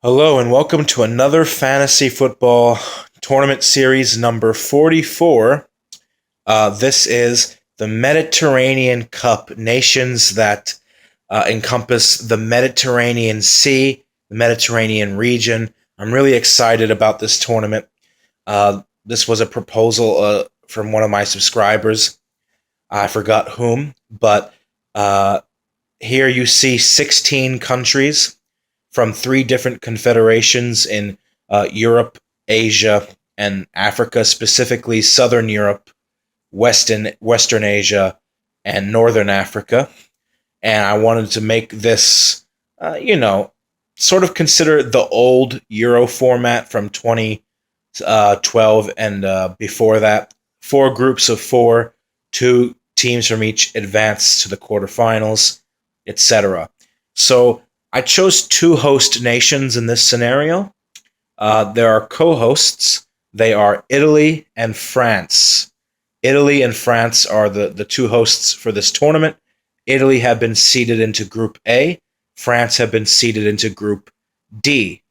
Hello and welcome to another fantasy football tournament series number 44. This is the Mediterranean Cup, nations that encompass the Mediterranean Sea, the Mediterranean region. I'm really excited about this tournament. This was a proposal from one of my subscribers. I forgot whom, but uh, here you see 16 countries from three different confederations in Europe, Asia, and Africa, specifically Southern Europe, Western Asia, and Northern Africa. And I wanted to make this, sort of consider the old Euro format from 2012 and before that. Four groups of four, two teams from each advance to the quarterfinals, etc. So I chose two host nations in this scenario. There are co-hosts. They are Italy and France. Italy and France are the two hosts for this tournament. Italy have been seeded into Group A. France have been seeded into Group D.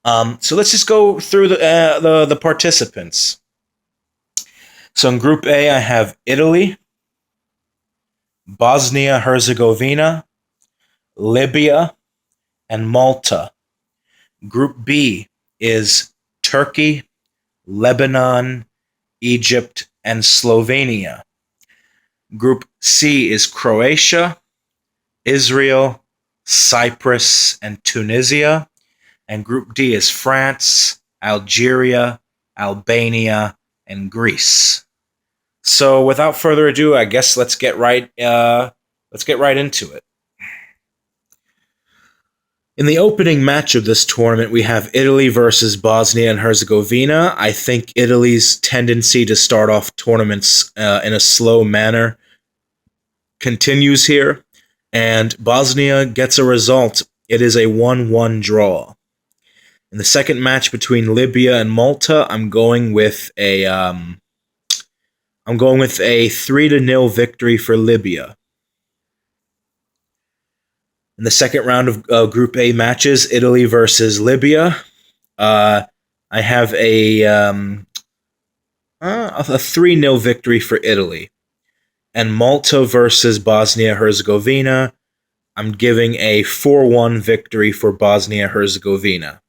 So let's just go through the participants. So in Group A, I have Italy, Bosnia Herzegovina, Libya, and Malta. Group B is Turkey, Lebanon, Egypt, and Slovenia. Group C is Croatia, Israel, Cyprus, and Tunisia. And Group D is France, Algeria, Albania, and Greece. So, without further ado, I guess let's get right into it. In the opening match of this tournament, we have Italy versus Bosnia and Herzegovina. I think Italy's tendency to start off tournaments in a slow manner continues here, and Bosnia gets a result. It is a 1-1 draw. In the second match between Libya and Malta, I'm going with a 3-0 victory for Libya. In the second round of Group A matches, Italy versus Libya, I have a 3-0 victory for Italy. And Malta versus Bosnia Herzegovina, I'm giving a 4-1 victory for Bosnia Herzegovina.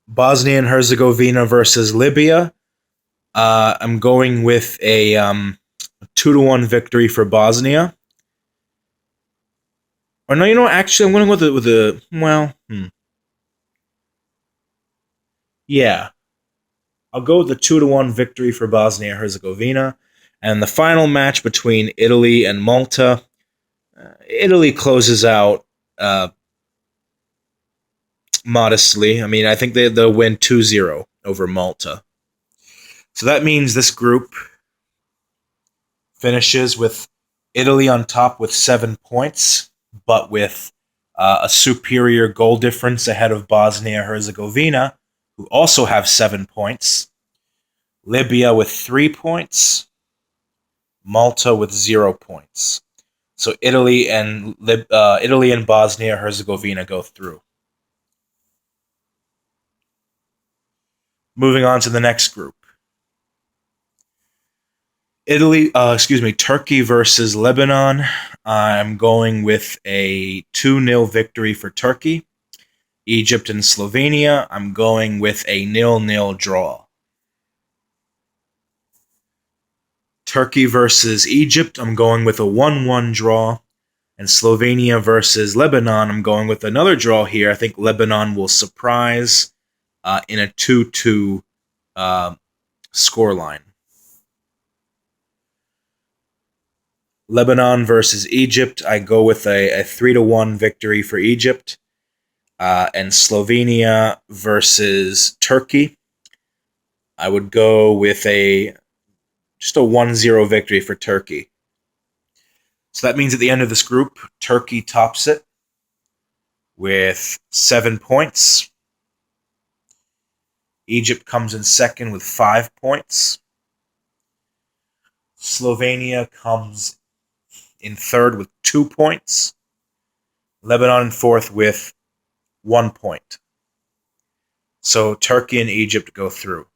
Bosnia and Herzegovina versus Libya, I'm going with a 2-1 victory for Bosnia. Or no, actually, I'm going to go with the yeah, I'll go with the 2-1 victory for Bosnia Herzegovina. And the final match between Italy and Malta, Italy closes out modestly. I mean, I think they'll win 2-0 over Malta. So that means this group finishes with Italy on top with 7 points, but with a superior goal difference ahead of Bosnia Herzegovina, who also have 7 points. Libya with 3 points. Malta with 0 points. So Italy and Bosnia Herzegovina go through. Moving on to the next group. Turkey versus Lebanon. I'm going with a 2-0 victory for Turkey. Egypt and Slovenia, I'm going with a 0-0 draw. Turkey versus Egypt, I'm going with a 1-1 draw. And Slovenia versus Lebanon, I'm going with another draw here. I think Lebanon will surprise in a 2-2 scoreline. Lebanon versus Egypt, I go with a 3-1 victory for Egypt. And Slovenia versus Turkey, I would go with just a 1-0 victory for Turkey. So that means at the end of this group, Turkey tops it with 7 points. Egypt comes in second with 5 points. Slovenia comes in third with 2 points. Lebanon in fourth with 1 point. So Turkey and Egypt go through.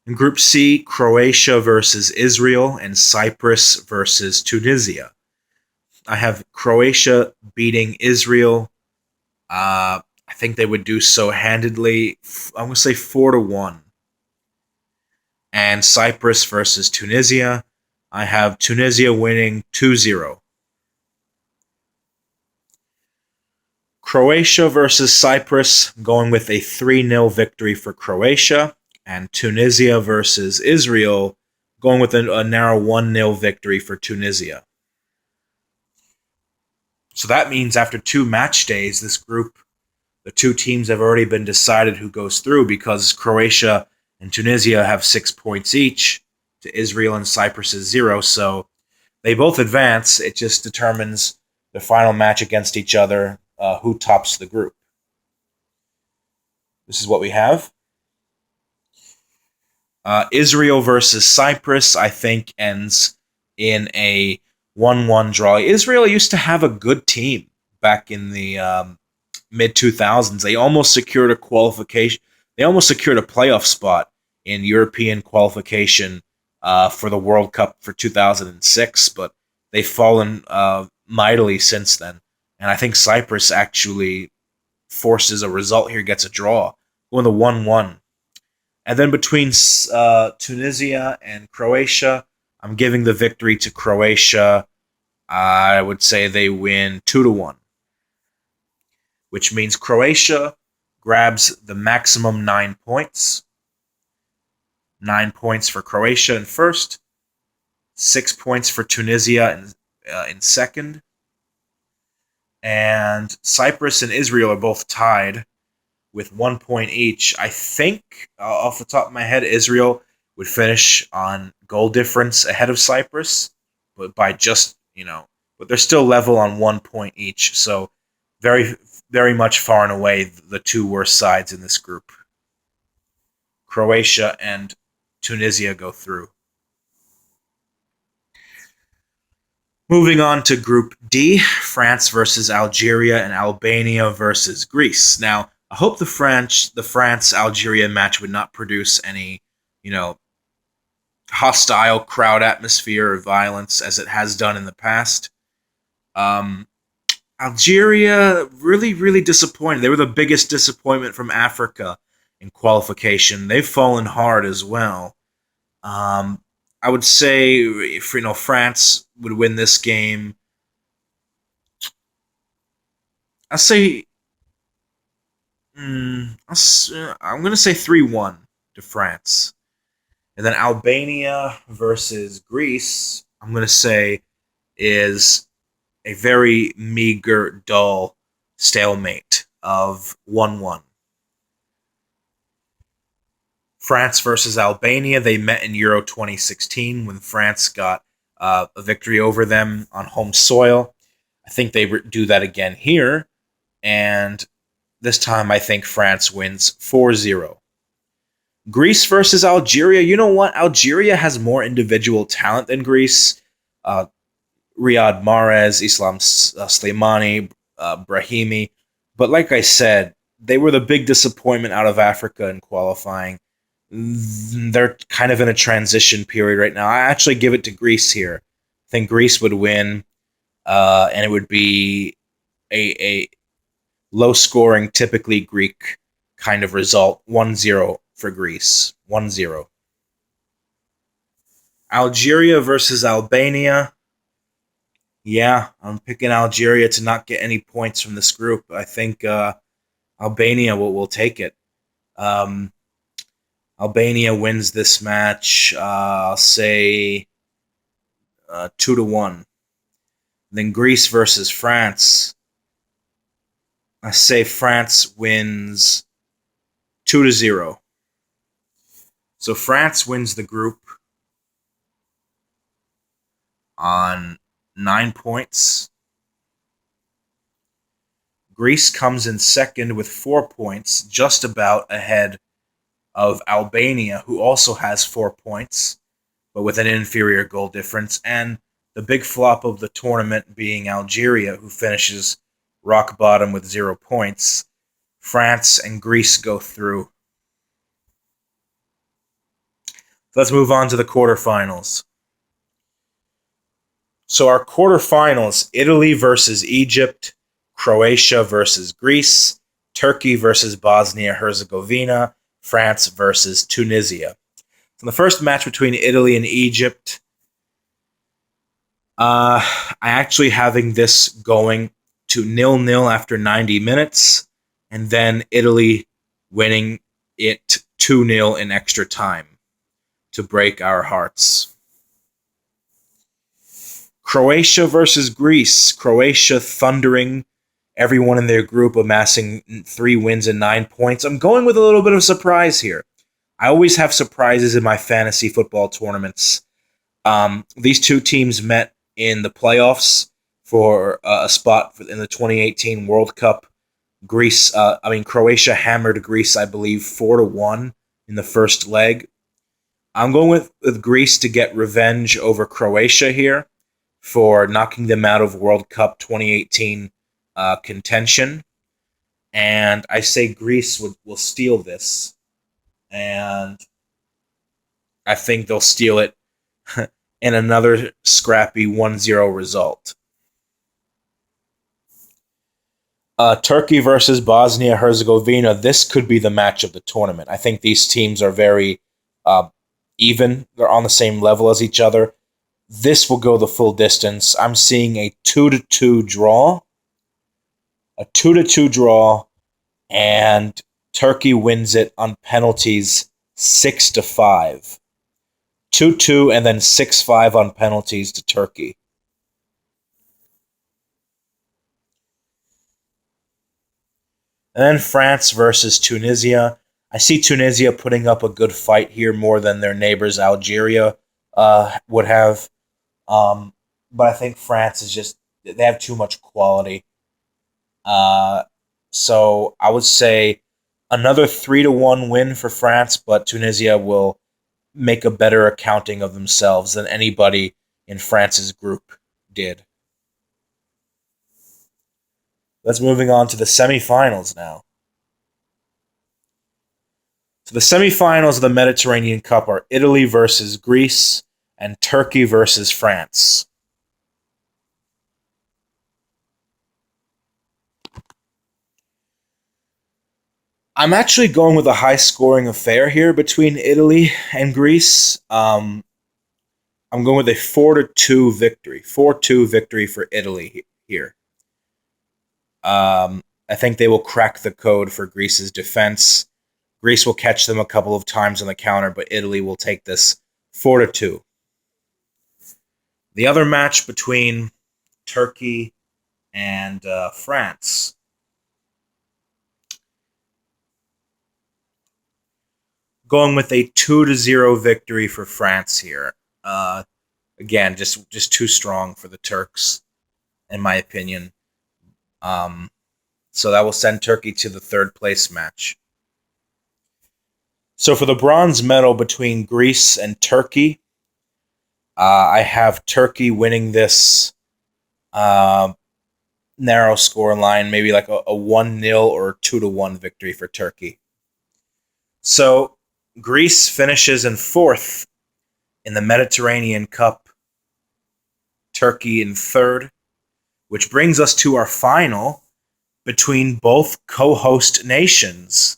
In Group C, Croatia versus Israel and Cyprus versus Tunisia. I have Croatia beating Israel. I think they would do so handedly. I'm going to say 4-1. And Cyprus versus Tunisia. I have Tunisia winning 2-0. Croatia versus Cyprus, going with a 3-0 victory for Croatia. And Tunisia versus Israel, going with a narrow 1-0 victory for Tunisia. So that means after 2 match days, this group, the 2 teams have already been decided who goes through, because Croatia and Tunisia have 6 points each to Israel and Cyprus's 0. So they both advance. It just determines the final match against each other, who tops the group. This is what we have. Israel versus Cyprus, I think, ends in a 1-1 draw. Israel used to have a good team back in the mid-2000s. They almost secured a qualification. They almost secured a playoff spot in European qualification for the World Cup for 2006, but they've fallen mightily since then. And I think Cyprus actually forces a result here, gets a draw, going the 1-1. And then between Tunisia and Croatia, I'm giving the victory to Croatia. I would say they win 2-1, which means Croatia grabs the maximum 9 points. 9 points for Croatia in first, 6 points for Tunisia in second, and Cyprus and Israel are both tied with 1 point each. I think, off the top of my head, Israel would finish on goal difference ahead of Cyprus, but by just, but they're still level on 1 point each. So very, very much far and away the 2 worst sides in this group. Croatia and Tunisia go through. Moving on to Group D, France versus Algeria and Albania versus Greece. Now, I hope the France-Algeria match would not produce any, hostile crowd atmosphere or violence as it has done in the past. Algeria, really, really disappointed. They were the biggest disappointment from Africa in qualification. They've fallen hard as well. I would say if France would win this game, I'll say I'm going to say 3-1 to France. And then Albania versus Greece, I'm going to say, is a very meager, dull stalemate of 1-1. France versus Albania, they met in Euro 2016 when France got a victory over them on home soil. I think they do that again here. And this time I think France wins 4-0. Greece versus Algeria. You know what? Algeria has more individual talent than Greece. Riyad Mahrez, Islam Slimani, Brahimi. But like I said, they were the big disappointment out of Africa in qualifying. They're kind of in a transition period right now. I actually give it to Greece here. I think Greece would win, and it would be a low-scoring, typically Greek kind of result. 1-0 for Greece. 1-0. Algeria versus Albania. Yeah, I'm picking Algeria to not get any points from this group. I think Albania will take it. Albania wins this match, I'll say 2-1. Then Greece versus France. I say France wins 2-0. So France wins the group on 9 points. Greece comes in second with 4 points, just about ahead of Albania, who also has 4 points, but with an inferior goal difference. And The big flop of the tournament being Algeria, who finishes rock bottom with 0 points. France and Greece go through. Let's move on to the quarterfinals. So our quarterfinals, Italy versus Egypt, Croatia versus Greece, Turkey versus Bosnia-Herzegovina, France versus Tunisia. So the first match between Italy and Egypt, I actually having this going to 0-0 after 90 minutes, and then Italy winning it 2-0 in extra time to break our hearts. Croatia versus Greece. Croatia thundering everyone in their group, amassing 3 wins and 9 points. I'm going with a little bit of surprise here. I always have surprises in my fantasy football tournaments. These two teams met in the playoffs for a spot in the 2018 World Cup. Croatia hammered Greece, I believe, 4-1 in the first leg. I'm going with Greece to get revenge over Croatia here for knocking them out of World Cup 2018 contention. And I say Greece will steal this. And I think they'll steal it in another scrappy 1-0 result. Turkey versus Bosnia-Herzegovina. This could be the match of the tournament. I think these teams are very even. They're on the same level as each other. This will go the full distance. I'm seeing a 2-2 draw. A 2-2 draw, and Turkey wins it on penalties 6-5. 2-2 and then 6-5 on penalties to Turkey. And then France versus Tunisia. I see Tunisia putting up a good fight here more than their neighbors Algeria would have. But I think France is just, they have too much quality. So I would say another 3-1 win for France, but Tunisia will make a better accounting of themselves than anybody in France's group did. Let's moving on to the semifinals now. So the semifinals of the Mediterranean Cup are Italy versus Greece and Turkey versus France. I'm actually going with a high-scoring affair here between Italy and Greece. I'm going with a 4-2 victory. 4-2 victory for Italy here. I think they will crack the code for Greece's defense. Greece will catch them a couple of times on the counter, but Italy will take this 4-2. The other match between Turkey and France. Going with a 2-0 victory for France here. Again, just too strong for the Turks, in my opinion. So that will send Turkey to the third place match. So for the bronze medal between Greece and Turkey, I have Turkey winning this narrow score line, maybe like a 1-0 or 2-1 victory for Turkey. So Greece finishes in fourth in the Mediterranean Cup, Turkey in third, which brings us to our final between both co-host nations,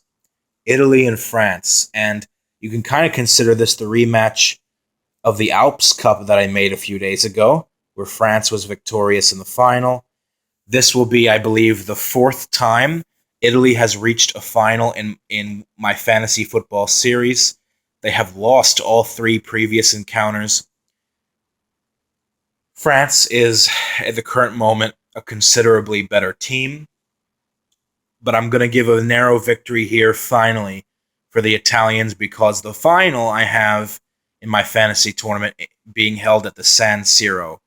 Italy and France. And you can kind of consider this the rematch of the Alps Cup that I made a few days ago, where France was victorious in the final. This will be, I believe, the fourth time Italy has reached a final in my fantasy football series. They have lost all 3 previous encounters. France is, at the current moment, a considerably better team. But I'm going to give a narrow victory here, finally, for the Italians, because the final I have in my fantasy tournament being held at the San Siro,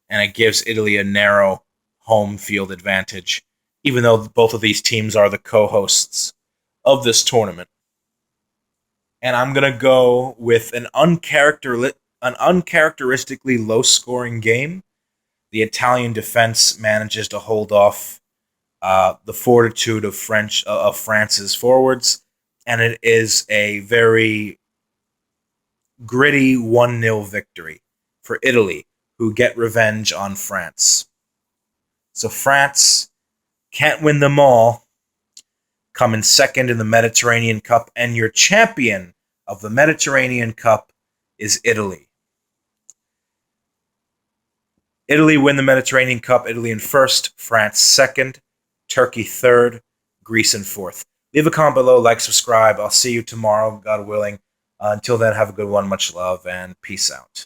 and it gives Italy a narrow home field advantage, even though both of these teams are the co-hosts of this tournament. And I'm going to go with an an uncharacteristically low-scoring game. The Italian defense manages to hold off the fortitude of France's forwards, and it is a very gritty 1-0 victory for Italy, who get revenge on France. So France can't win them all, come in second in the Mediterranean Cup, and your champion of the Mediterranean Cup is Italy. Italy win the Mediterranean Cup, Italy in first, France second, Turkey third, Greece in fourth. Leave a comment below, like, subscribe. I'll see you tomorrow, God willing. Until then, have a good one, much love, and peace out.